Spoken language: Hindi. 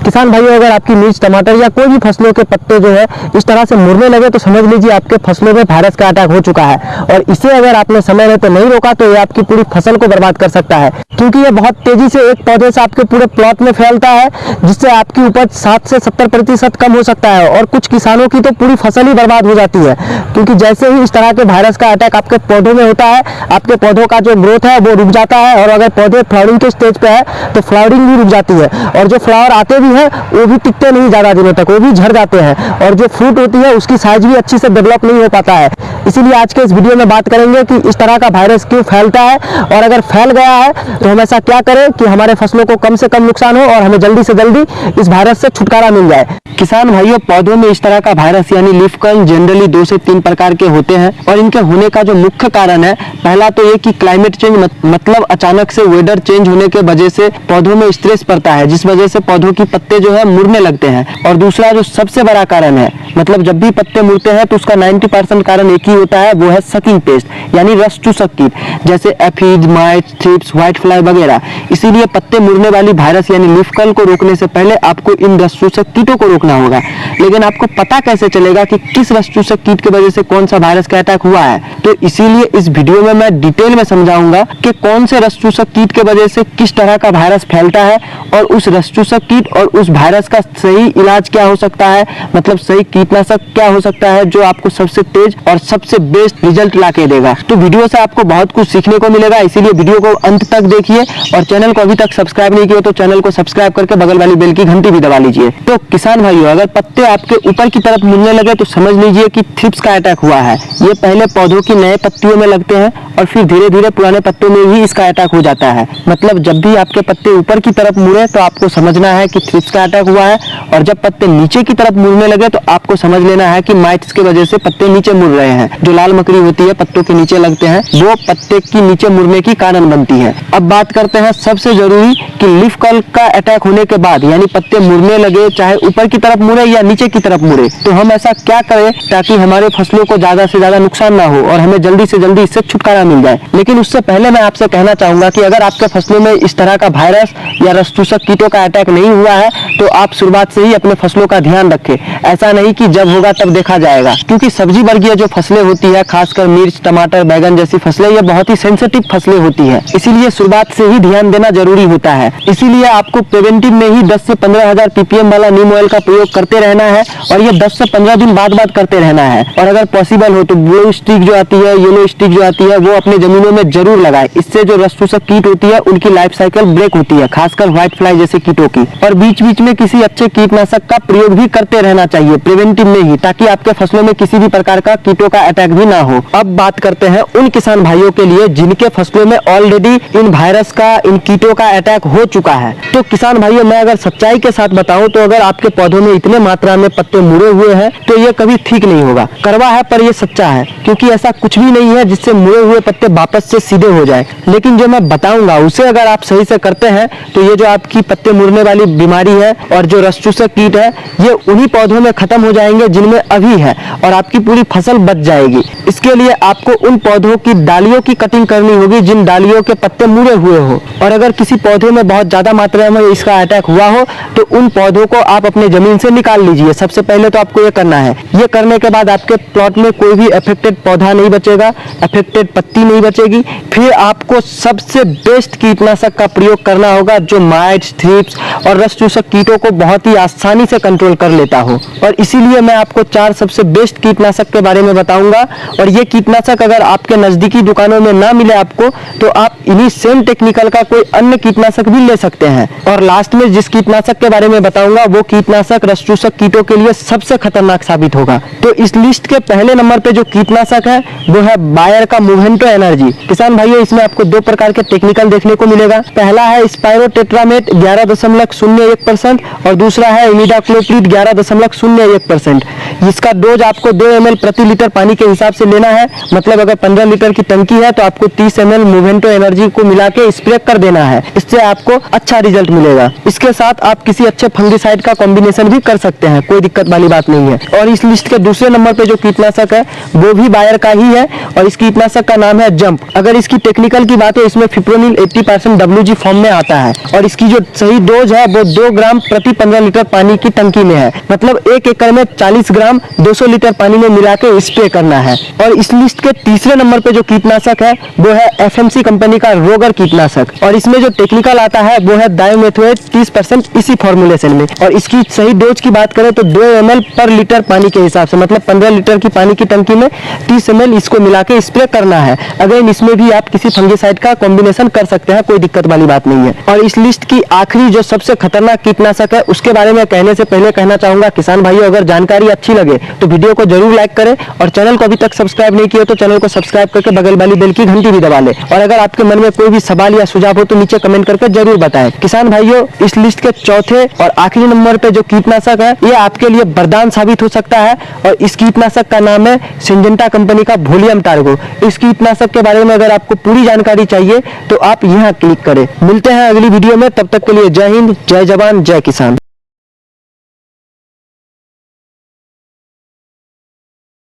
किसान भाइयों, अगर आपकी मिर्च, टमाटर या कोई भी फसलों के पत्ते जो है इस तरह से मुड़ने लगे तो समझ लीजिए आपके फसलों में वायरस का अटैक हो चुका है। और इसे अगर आपने समय रहते नहीं रोका तो ये आपकी पूरी फसल को बर्बाद कर सकता है, क्योंकि ये बहुत तेजी से एक पौधे से आपके पूरे प्लॉट में फैलता है, जिससे आपकी उपज 60 से 70% कम हो सकता है। और कुछ किसानों की तो पूरी फसल ही बर्बाद हो जाती है, क्योंकि जैसे ही इस तरह के वायरस का अटैक आपके पौधों में होता है, आपके पौधों का जो ग्रोथ है वो रुक जाता है। और अगर पौधे फ्लावरिंग के स्टेज पे है तो फ्लावरिंग भी रुक जाती है, और जो फ्लावर आते भी हैं वो भी टिकते नहीं ज़्यादा दिनों तक, वो भी झड़ जाते हैं। और जो फ्रूट होती है उसकी साइज भी अच्छी से डेवलप नहीं हो पाता है। इसीलिए आज के इस वीडियो में बात करेंगे कि इस तरह का वायरस क्यों फैलता है, और अगर फैल गया है तो हम ऐसा क्या करें कि हमारे फसलों को कम से कम नुकसान हो और हमें जल्दी से जल्दी इस वायरस से छुटकारा मिल जाए। किसान भाइयों, पौधों में इस तरह का वायरस यानी लीफ कर्ल जनरली 2 से 3 प्रकार के होते हैं, और इनके होने का जो मुख्य कारण है, पहला तो ये कि क्लाइमेट चेंज मतलब अचानक से वेदर चेंज होने के वजह से पौधों में स्ट्रेस पड़ता है, जिस वजह से पौधों की पत्ते जो है मुड़ने लगते हैं। और दूसरा जो सबसे बड़ा कारण है, मतलब जब भी पत्ते मुड़ते हैं तो उसका 90% कारण एक ही होता है, वो है सकिंग पेस्ट यानी रस चूसक कीट, जैसे aphid, might, thrips, white fly वगैरह। इसीलिए पत्ते मुड़ने वाली वायरस यानी लीफ कर्ल को रोकने से पहले आपको इन रस चूसक कीटों को रोकना होगा। लेकिन आपको पता कैसे चलेगा कि किस रस चूसक कीट की वजह से कौन सा वायरस का अटैक हुआ है? तो इसीलिए इस वीडियो में मैं डिटेल में समझाऊंगा कि कौन से रस चूसक कीट की वजह से किस तरह का वायरस फैलता है, और उस रस चूसक कीट और उस वायरस का सही इलाज क्या हो सकता है, मतलब सही कीटनाशक क्या हो सकता है जो आपको सबसे तेज और सबसे बेस्ट रिजल्ट ला के देगा। तो वीडियो से आपको बहुत कुछ सीखने को मिलेगा, इसीलिए वीडियो को अंत तक देखिए। और चैनल को अभी तक सब्सक्राइब नहीं किया तो चैनल को सब्सक्राइब करके बगल वाली बेल की घंटी भी दबा लीजिए। तो किसान भाइयों, अगर पत्ते आपके ऊपर की तरफ मुड़ने लगे तो समझ लीजिए कि थ्रिप्स का अटैक हुआ है। ये पहले पौधों की नए पत्तियों में लगते हैं और फिर धीरे धीरे पुराने पत्तों में भी इसका अटैक हो जाता है। मतलब जब भी आपके पत्ते ऊपर की तरफ मुड़े तो आपको समझना है कि थ्रिप्स का अटैक हुआ है, और जब पत्ते नीचे की तरफ मुड़ने लगे तो आपको समझ लेना है कि माइट्स की वजह से पत्ते नीचे मुड़ रहे हैं। जो लाल मकड़ी होती है पत्तों के नीचे लगते हैं, वो पत्ते की नीचे मुड़ने की कारण बनती है। अब बात करते हैं सबसे जरूरी कि लीफ कर्ल का अटैक होने के बाद यानी पत्ते मुड़ने लगे, चाहे ऊपर की तरफ मुड़े या नीचे की तरफ मुड़े, तो हम ऐसा क्या करें ताकि हमारे फसलों को ज्यादा से ज्यादा नुकसान ना हो और हमें जल्दी से जल्दी इससे छुटकारा मिल जाए। लेकिन उससे पहले मैं आपसे कहना चाहूंगा कि अगर आपके फसलों में इस तरह का वायरस या रस चूसक कीटों का अटैक नहीं हुआ है तो आप शुरुआत से ही अपने फसलों का ध्यान रखें। ऐसा नहीं कि जब होगा तब देखा जाएगा, क्योंकि सब्जी वर्गीय जो फसलें होती है, खासकर मिर्च, टमाटर, बैगन जैसी फसलें, ये बहुत ही सेंसिटिव फसलें होती है, इसीलिए शुरुआत से ही ध्यान देना जरूरी होता है। इसीलिए आपको प्रिवेंटिव में ही 10 से 15,000 ppm वाला नीम ऑयल का प्रयोग करते रहना है, और ये 10 से 15 दिन बाद करते रहना है। और अगर पॉसिबल हो तो ब्लू स्टिक जो आती है, येलो स्टिक जो आती है, वो अपने जमीनों में जरूर लगाए। इससे जो रस चूसक कीट होती है उनकी लाइफ साइकिल ब्रेक होती है, खासकर व्हाइट फ्लाई जैसे कीटों की। और बीच बीच में किसी अच्छे कीटनाशक का प्रयोग भी करते रहना चाहिए प्रिवेंटिव में ही, ताकि आपके फसलों में किसी भी प्रकार का कीटों का अटैक भी ना हो। अब बात करते हैं उन किसान भाइयों के लिए जिनके फसलों में ऑलरेडी इन वायरस का, इन कीटों का अटैक हो चुका है। तो किसान भाइयों, मैं अगर सच्चाई के साथ बताऊं तो अगर आपके पौधों में इतने मात्रा में पत्ते मुड़े हुए हैं तो ये कभी ठीक नहीं होगा। कड़वा है पर ये सच्चा है, क्योंकि ऐसा कुछ भी नहीं है जिससे मुड़े हुए पत्ते वापस से सीधे हो जाए। लेकिन जो मैं बताऊंगा उसे अगर आप सही से करते हैं तो ये जो आपकी पत्ते मुड़ने वाली बीमारी है और जो रस चूसक कीट है, ये उन्हीं पौधों में खत्म हो जाएंगे जिनमें अभी है, और आपकी पूरी फसल बच जाएगी। इसके लिए आपको उन पौधों की डालियों की कटिंग करनी होगी जिन डालियों के पत्ते मुड़े हुए हो। और अगर किसी पौधे में बहुत ज्यादा मात्रा में इसका अटैक हुआ हो तो उन पौधों को आप अपने जमीन से निकाल लीजिए। सबसे पहले तो आपको ये करना है। ये करने के बाद आपके प्लॉट में कोई भी अफेक्टेड पौधा नहीं बचेगा, अफेक्टेड पत्ती नहीं बचेगी। फिर आपको सबसे बेस्ट कीटनाशक का प्रयोग करना होगा जो माइट्स, थ्रिप्स और रस चूसक कीटों को बहुत ही आसानी से कंट्रोल कर लेता हो। और इसीलिए मैं आपको 4 सबसे बेस्ट कीटनाशक के बारे में बताऊंगा, और ये कीटनाशक अगर आपके नजदीकी दुकानों में ना मिले आपको तो आप इन्हीं सेम टेक्निकल का कोई अन्य कीटनाशक भी ले सकते हैं। और लास्ट में जिस कीटनाशक के बारे में बताऊंगा वो कीटनाशक रस चूसक कीटों के लिए सबसे खतरनाक साबित होगा। तो इस लिस्ट के पहले नंबर पे जो कीटनाशक है वो है बायर का मोवेंटो एनर्जी। किसान भाइयों, इसमें आपको 2 प्रकार के टेक्निकल देखने को मिलेगा। पहला है स्पाइरोटेट्रामेट 11.01% और दूसरा है इमिडाक्लोप्रिड 11.01%। इसका डोज आपको 2 ml प्रति लीटर पानी पानी के हिसाब से लेना है। मतलब अगर 15 लीटर की टंकी है तो आपको 30 ml मोवेंटो एनर्जी को मिला के स्प्रे कर देना है। इससे आपको अच्छा रिजल्ट मिलेगा। इसके साथ आप किसी अच्छे फंगिसाइड का कॉम्बिनेशन भी कर सकते हैं, कोई दिक्कत वाली बात नहीं है। और इस लिस्ट के दूसरे नंबर पे जो कीटनाशक है वो भी बायर का ही है और इस कीटनाशक का नाम है जंप। अगर इसकी टेक्निकल की बात है, इसमें फिप्रोनिल 80% WG फॉर्म में आता है और इसकी जो सही डोज है वो 2 ग्राम प्रति 15 लीटर पानी की टंकी में है। मतलब 1 एकड़ में 40 ग्राम 200 लीटर पानी में मिला के स्प्रे करना है। और इस लिस्ट के तीसरे नंबर पे जो कीटनाशक है वो है FMC कंपनी का रोगर कीटनाशक और इसमें जो टेक्निकल आता है वो है डाइमेथोएट 30% इसी फॉर्मुलेशन में। और इसकी सही डोज की बात करें तो 2 ml पर लीटर पानी के हिसाब से, मतलब 15 लीटर की पानी की टंकी में 30 ml इसको मिला के स्प्रे करना है। अगर इसमें भी आप किसी फंगिसाइड का कॉम्बिनेशन कर सकते हैं, कोई दिक्कत वाली बात नहीं है। और इस लिस्ट की आखिरी जो सबसे खतरनाक कीटनाशक है उसके बारे में कहने से पहले कहना चाहूंगा किसान भाइयों, अगर जानकारी अच्छी लगे तो वीडियो को जरूर लाइक करें और चैनल को अभी तक सब्सक्राइब नहीं किया तो चैनल को सब्सक्राइब करके बगल वाली बेल की घंटी भी दबा ले। और अगर आपके मन में कोई भी सवाल या सुझाव हो तो नीचे कमेंट करके जरूर बताएं। किसान भाइयों, इस लिस्ट के चौथे और आखिरी नंबर पे जो कीटनाशक है ये आपके लिए वरदान साबित हो सकता है और इस कीटनाशक का नाम है सिंजेंटा कंपनी का वोलियम टार्गो। इस कीटनाशक के बारे में अगर आपको पूरी जानकारी चाहिए तो आप यहाँ क्लिक करें। मिलते हैं अगली वीडियो में, तब तक के लिए जय हिंद, जय जवान, जय किसान।